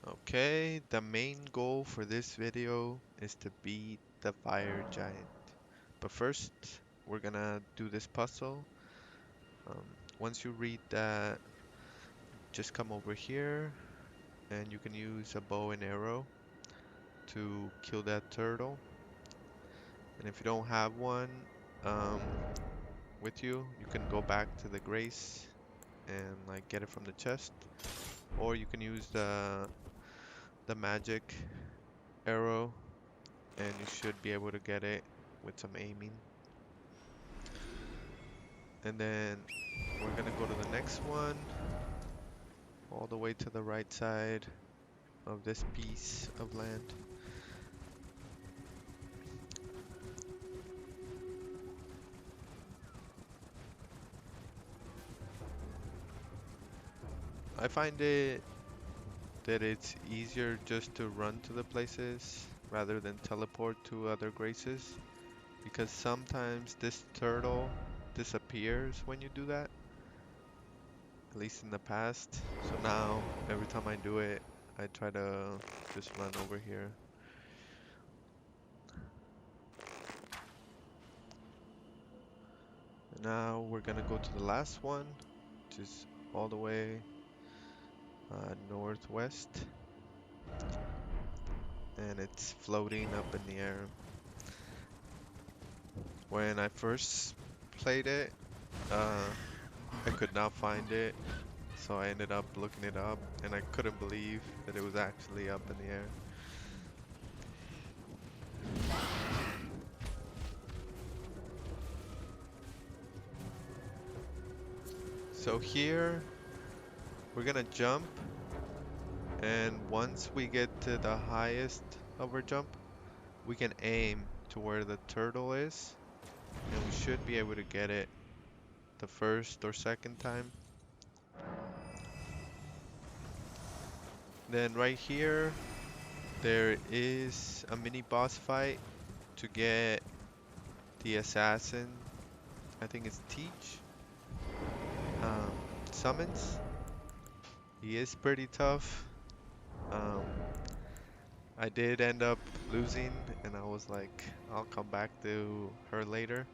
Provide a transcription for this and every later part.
Okay, the main goal for this video is to beat the fire giant. But first, we're gonna do this puzzle. Once you read that, just come over here and you can use a bow and arrow to kill that turtle. And if you don't have one um, with you, you can go back to the grace and like get it from the chest, or you can use the magic arrow and you should be able to get it with some aiming. And then we're gonna go to the next one, all the way to the right side of this piece of land. I find it that it's easier just to run to the places rather than teleport to other graces, because sometimes this turtle disappears when you do that, at least in the past. So now every time I do it, I try to just run over here. And now we're gonna go to the last one, which is all the way northwest, and it's floating up in the air. When I first played it, uh, I could not find it, so I ended up looking it up, and I couldn't believe that it was actually up in the air. So here, we're gonna jump, and once we get to the highest of our jump, we can aim to where the turtle is, and we should be able to get it the first or second time. Then right here, there is a mini boss fight to get the assassin. I think it's Teach. Um, Summons. He is pretty tough. Um, I did end up losing, and I was like, I'll come back to her later.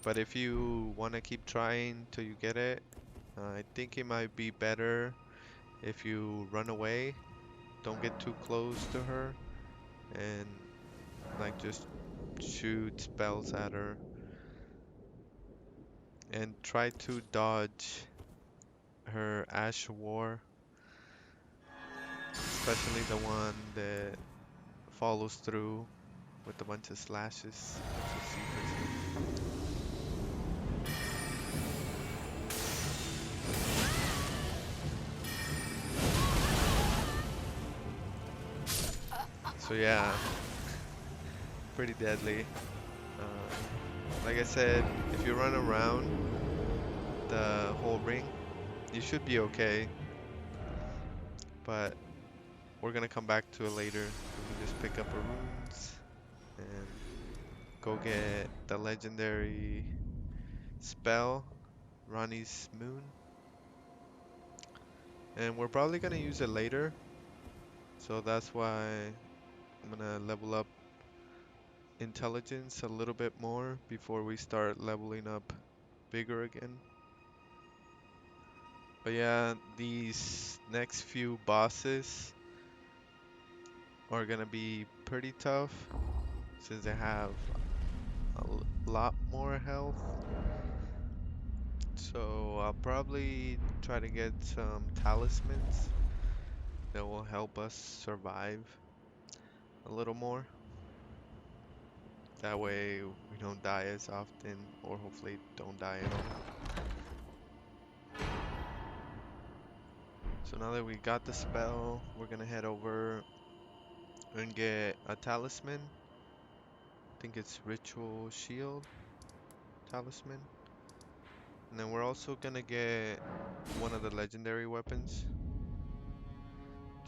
But if you want to keep trying till you get it, I think it might be better if you run away. Don't get too close to her, and like just shoot spells at her and try to dodge her Ash War, especially the one that follows through with a bunch of slashes, which you'll see pretty soon. So yeah, pretty deadly. Uh, like I said, if you run around the whole ring, you should be okay. But we're gonna come back to it later. We can just pick up our runes and go get the legendary spell, Ronnie's Moon. And we're probably gonna use it later. So that's why I'm gonna level up intelligence a little bit more before we start leveling up vigor again. But yeah, these next few bosses are gonna be pretty tough since they have lot more health. So I'll probably try to get some talismans that will help us survive a little more. That way we don't die as often, or hopefully don't die at all. So now that we got the spell, we're gonna head over and get a talisman. I think it's Ritual Shield Talisman. And then we're also gonna get one of the legendary weapons,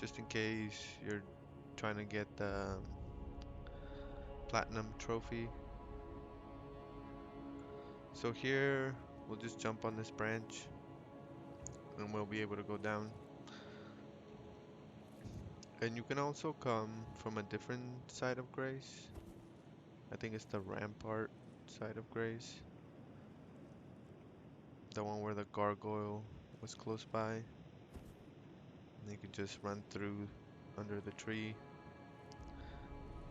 just in case you're trying to get the platinum trophy. So here, we'll just jump on this branch. and we'll be able to go down. And you can also come from a different side of Grace. I think it's the Rampart side of Grace. The one where the gargoyle was close by. And you can just run through under the tree.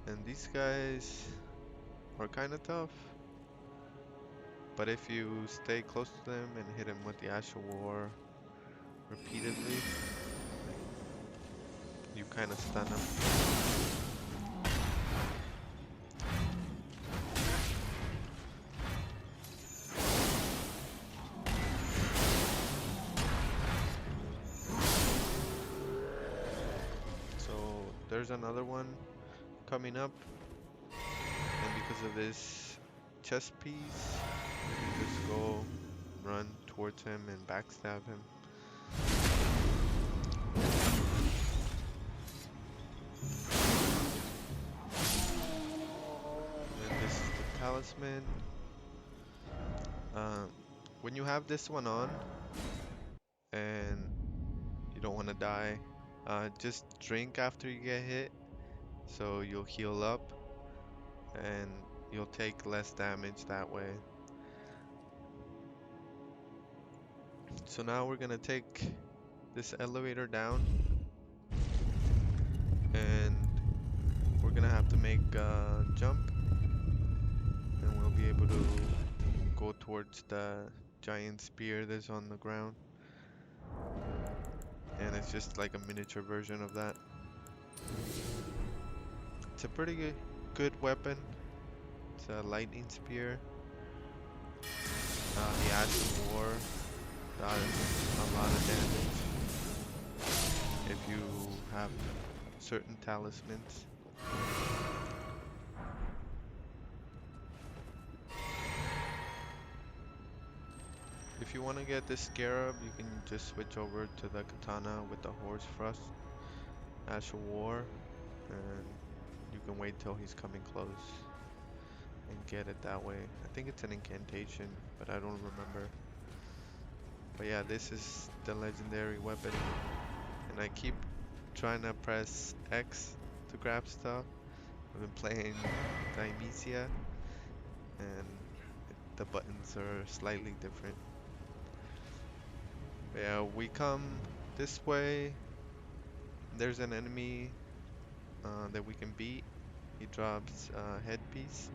And these guys are kind of tough. But if you stay close to them and hit them with the Ash of War repeatedly, you kind of stun them. So there's another one coming up, and because of this chest piece, you can just go run towards him and backstab him. And this is the Talisman. Um, when you have this one on and you don't want to die, just drink after you get hit, so you'll heal up and you'll take less damage that way. So now we're gonna take this elevator down, and we're gonna have to make a jump, and we'll be able to go towards the giant spear that's on the ground. And it's just like a miniature version of that. It's a pretty good weapon. It's a lightning spear. The Ash of War does a lot of damage if you have certain talismans. If you want to get this scarab, you can just switch over to the katana with the horse thrust, Ash of War, and you can wait till he's coming close and get it that way. I think it's an incantation, but I don't remember. But yeah, this is the legendary weapon, and I keep trying to press X to grab stuff. I've been playing Dimesia, and the buttons are slightly different. But yeah, we come this way. There's an enemy that we can beat. He drops a headpiece,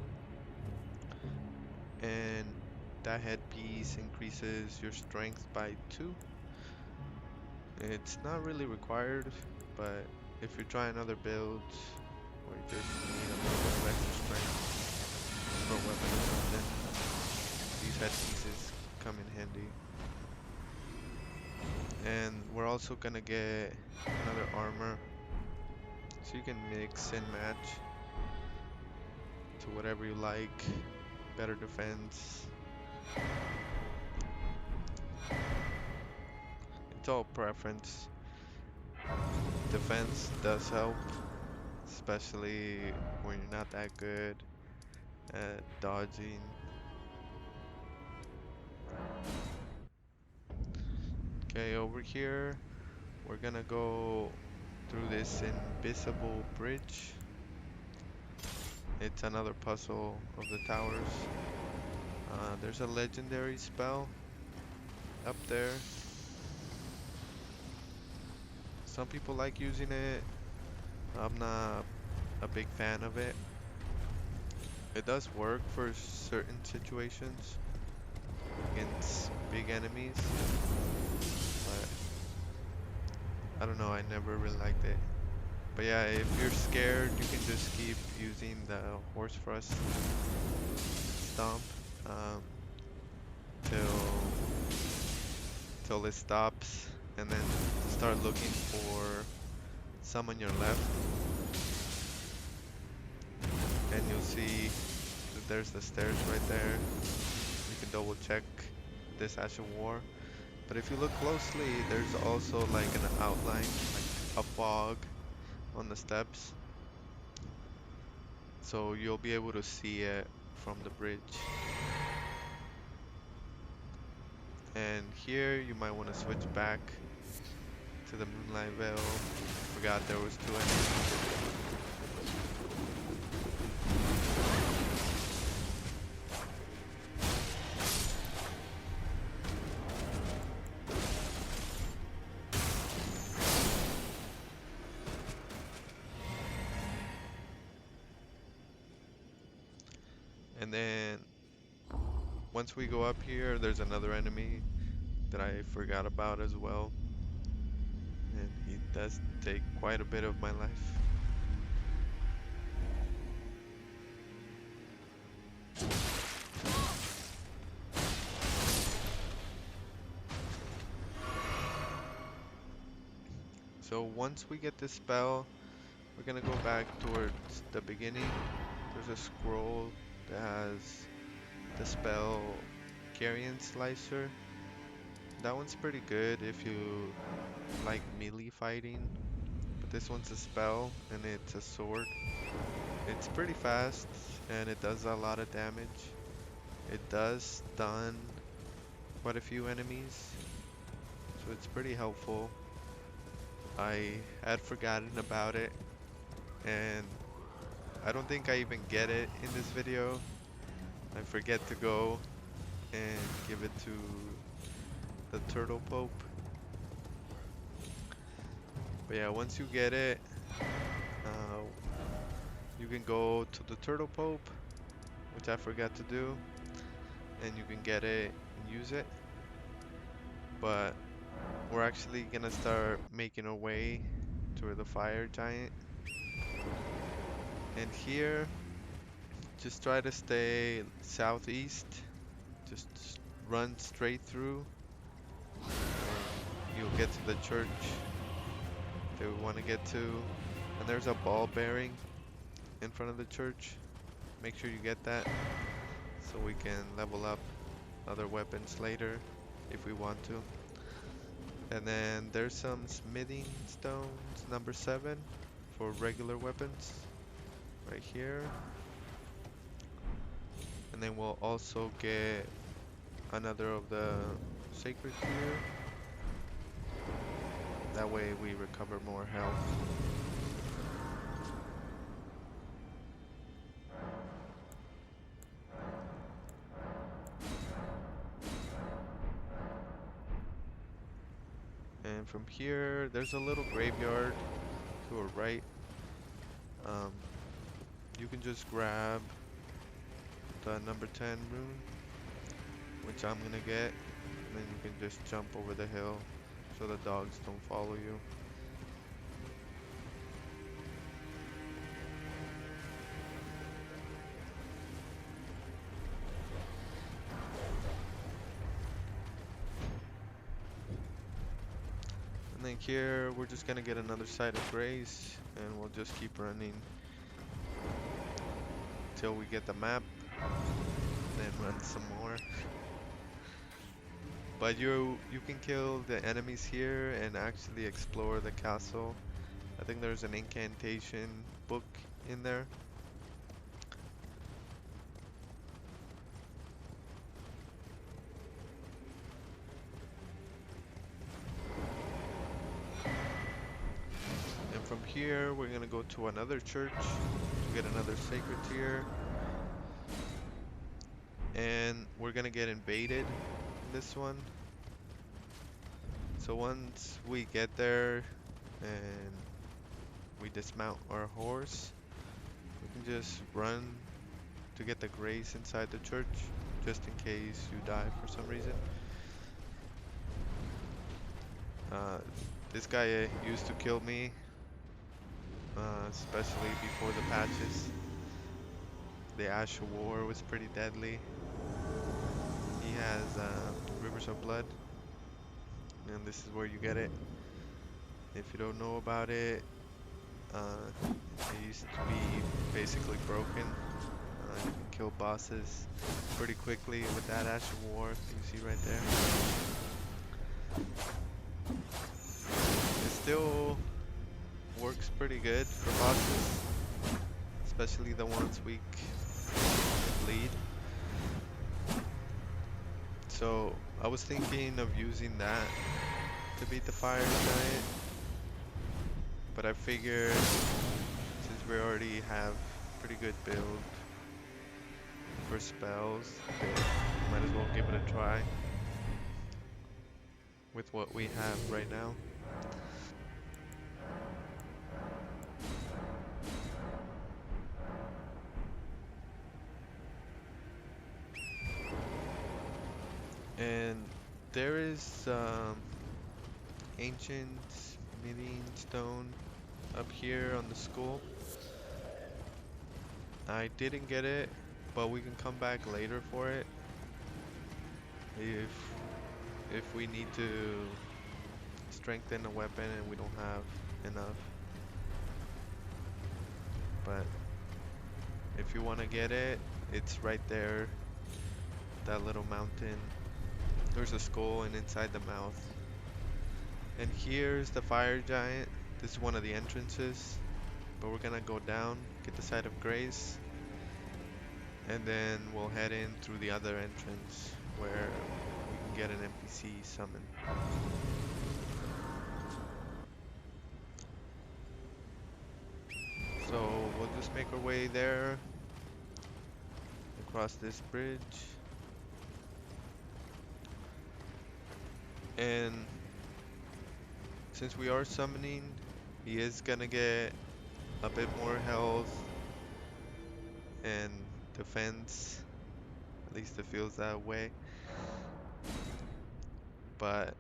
and that headpiece increases your strength by 2. It's not really required, but if you're trying other builds or you just need a little bit of extra strength for a weapon or something, these headpieces come in handy. And we're also gonna get another armor, so you can mix and match to whatever you like. Better defense. It's all preference. Defense does help, especially when you're not that good at dodging. Okay, over here we're gonna go through this invisible bridge. It's another puzzle of the towers. There's a legendary spell up there. Some people like using it. I'm not a big fan of it. It does work for certain situations against big enemies, but I don't know, I never really liked it. But yeah, if you're scared, you can just keep using the horse thrust stomp till it stops, and then start looking for some on your left, and you'll see that there's the stairs right there. You can double check this Ash of War. But if you look closely, there's also like an outline, like a fog on the steps. So you'll be able to see it from the bridge. And here you might want to switch back to the Moonlight Veil. Forgot there was two enemies. And then once we go up here, there's another enemy that I forgot about as well. And he does take quite a bit of my life. So once we get this spell, we're gonna go back towards the beginning. There's a scroll that has the spell Carrion Slicer. That one's pretty good if you like melee fighting, but this one's a spell and it's a sword. It's pretty fast and it does a lot of damage. It does stun quite a few enemies, so it's pretty helpful. I had forgotten about it, and I don't think I even get it in this video. I forget to go and give it to the Turtle Pope. But yeah, once you get it, you can go to the Turtle Pope, which I forgot to do, and you can get it and use it. But we're actually gonna start making our way to the Fire Giant. And here, just try to stay southeast. Just run straight through, and you'll get to the church that we want to get to. And there's a ball bearing in front of the church. Make sure you get that so we can level up other weapons later if we want to. And then there's some smithing stones, number 7, for regular weapons right here. And then we'll also get another of the sacred gear. That way we recover more health. And from here, there's a little graveyard to our right. You can just grab the number 10 rune, which I'm gonna get, and then you can just jump over the hill so the dogs don't follow you. And then here, we're just gonna get another site of grace, and we'll just keep running till we get the map, then run some more. But you can kill the enemies here and actually explore the castle. I think there's an incantation book in there. And from here, we're gonna go to another church to get another sacred tier. And we're gonna get invaded in this one. So once we get there and we dismount our horse, we can just run to get the grace inside the church, just in case you die for some reason. This guy used to kill me, especially before the patches. The Ash of War was pretty deadly. He has Rivers of Blood, and this is where you get it. If you don't know about it, it used to be basically broken. You can kill bosses pretty quickly with that Ash of War you see right there. It still works pretty good for bosses, especially the ones weak and bleed. So I was thinking of using that to beat the fire giant, but I figured since we already have pretty good build for spells, might as well give it a try with what we have right now. And there is ancient smithing stone up here on the school. I didn't get it, but we can come back later for it if we need to strengthen a weapon and we don't have enough. But if you want to get it, it's right there, that little mountain. There's a skull and inside the mouth. And here's the fire giant. This is one of the entrances, but we're gonna go down, get the site of grace, and then we'll head in through the other entrance where we can get an NPC summon. So we'll just make our way there, across this bridge. And since we are summoning, he is gonna get a bit more health and defense. At least it feels that way. But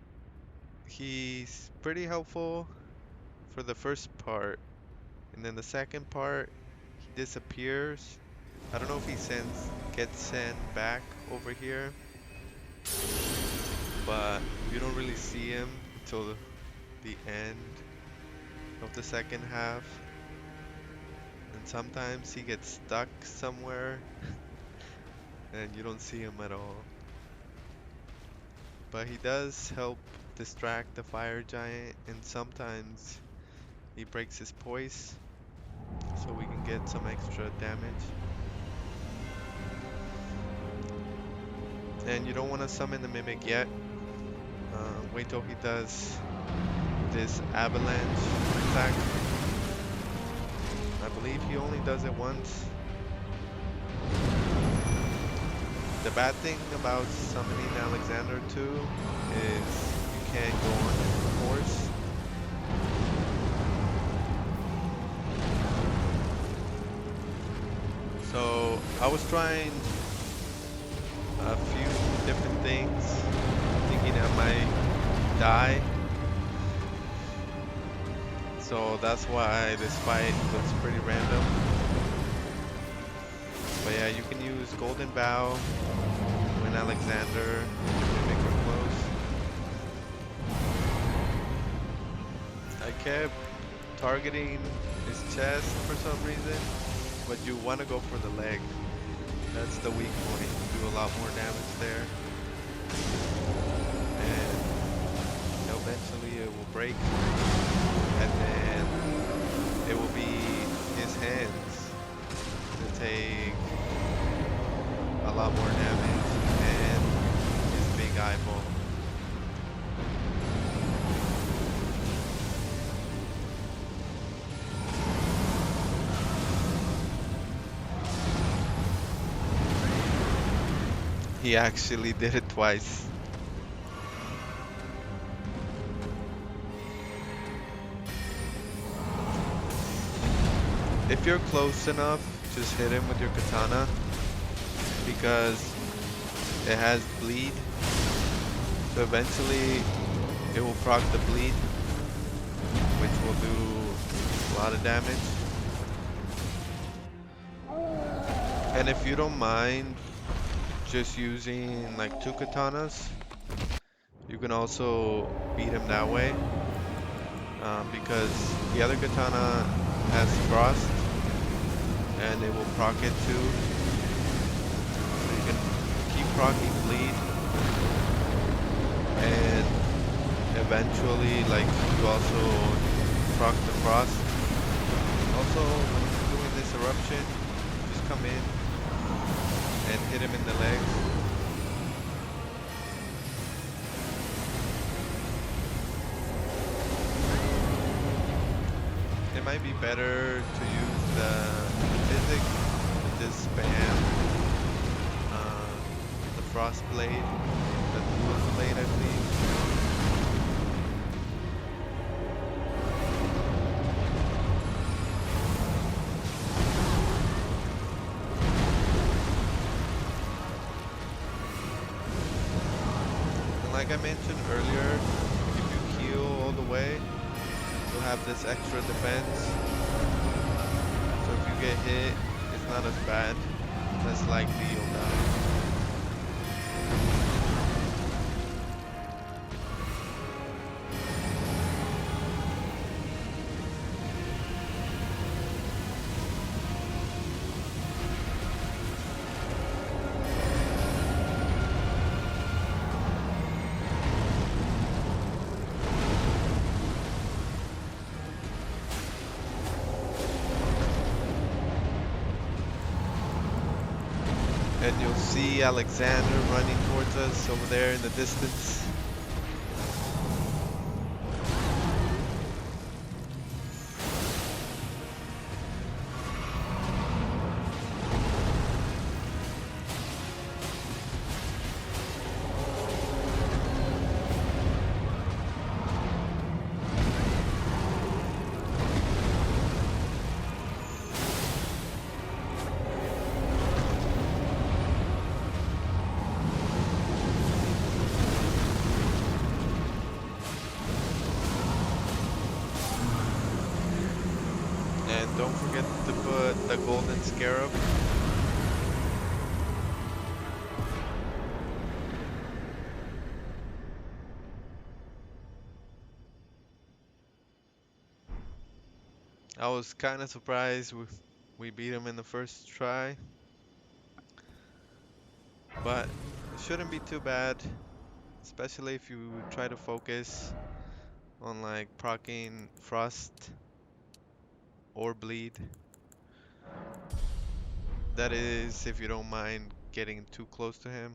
he's pretty helpful for the first part. And then the second part, he disappears. I don't know if he gets sent back over here, but you don't really see him until the end of the second half. And sometimes he gets stuck somewhere and you don't see him at all. But he does help distract the fire giant, and sometimes he breaks his poise so we can get some extra damage. And you don't want to summon the mimic yet. Wait till he does this avalanche attack. I believe he only does it once. The bad thing about summoning Alexander too is you can't go on his horse. So I was trying a few different things, thinking I might die. So that's why this fight looks pretty random. But yeah, you can use Golden Bow when Alexander mimic are close. I kept targeting his chest for some reason, but you want to go for the leg. That's the weak point. You do a lot more damage there. And eventually it will break. And then it will be his hands to take a lot more damage, and his big eyeball. He actually did it twice. If you're close enough, just hit him with your katana, because it has bleed. So eventually it will proc the bleed, which will do a lot of damage. And if you don't mind just using like 2 katanas, you can also beat him that way, because the other katana has frost and it will proc it too. So you can keep procking bleed, and eventually like you also proc the frost. Also, when you're doing this eruption, just come in and hit him in the legs. might be better to use the physic and just spam the frost blade, the dual blade, I believe. And like I mentioned earlier, if you heal all the way, you'll have this extra defense. So if you get hit, it's not as bad. Less likely you'll die. And you'll see Alexander running towards us over there in the distance. And don't forget to put the golden scarab. I was kind of surprised we beat him in the first try, but it shouldn't be too bad, especially if you try to focus on like proccing frost or bleed. That is, if you don't mind getting too close to him.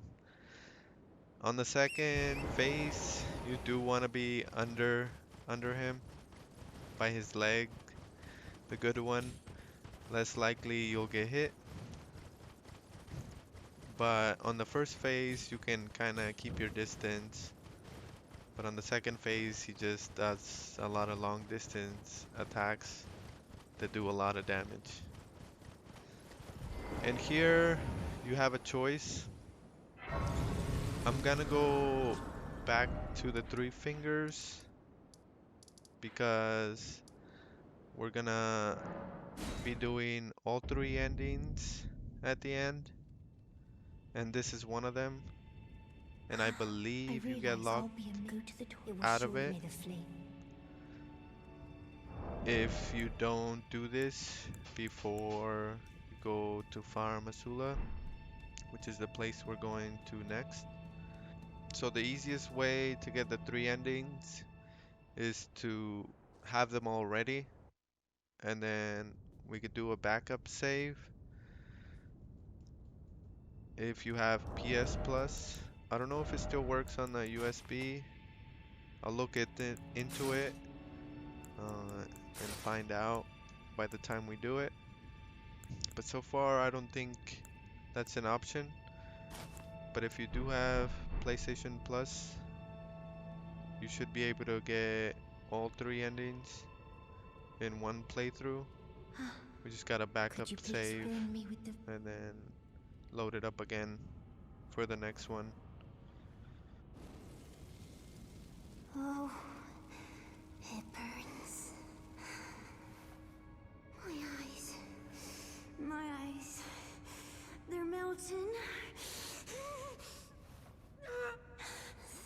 On the second phase, you do want to be under him by his leg, the good one. Less likely you'll get hit. But on the first phase, you can kind of keep your distance. But on the second phase, he just does a lot of long distance attacks that do a lot of damage. And here you have a choice. I'm gonna go back to the three fingers because we're gonna be doing all three endings at the end. And this is one of them. And I I believe you get realize I'll locked be a go to the door. It will out show of it me the flame. if you don't do this before you go to Farm Masula, which is the place we're going to next. So the easiest way to get the three endings is to have them all ready, and then we could do a backup save if you have PS Plus. I don't know if it still works on the USB. I'll look into it and find out by the time we do it. But so far, I don't think that's an option. But if you do have PlayStation Plus, you should be able to get all three endings in one playthrough. We just gotta backup Could you please save burn me with the... and then load it up again for the next one. Oh, it burns. My eyes. My eyes. They're melting.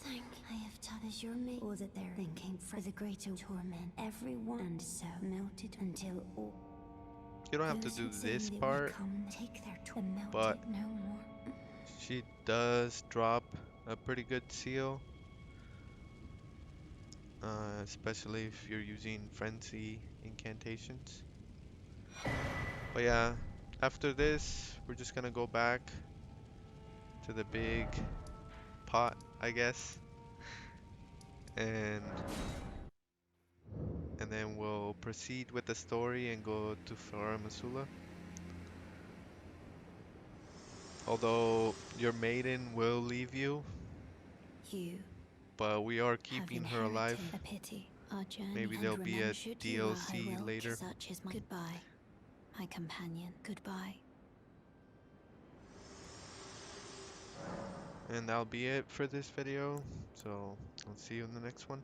Thank I have taught as your mate. Or that their thing came for the greater torment. Everyone and so melted until all You don't have to those do who'd seen this they would part, come take their melted but no more. she does drop a pretty good seal, especially if you're using frenzy incantations. But yeah, after this, we're just gonna go back to the big pot, I guess, and and then we'll proceed with the story and go to Fara Masula. Although your maiden will leave you, You but we are have keeping her alive. inherited a pity. Our journey, Maybe and there'll be remember, a should you I DLC will. later. Such is my goodbye, my companion. Goodbye. And that'll be it for this video. So I'll see you in the next one.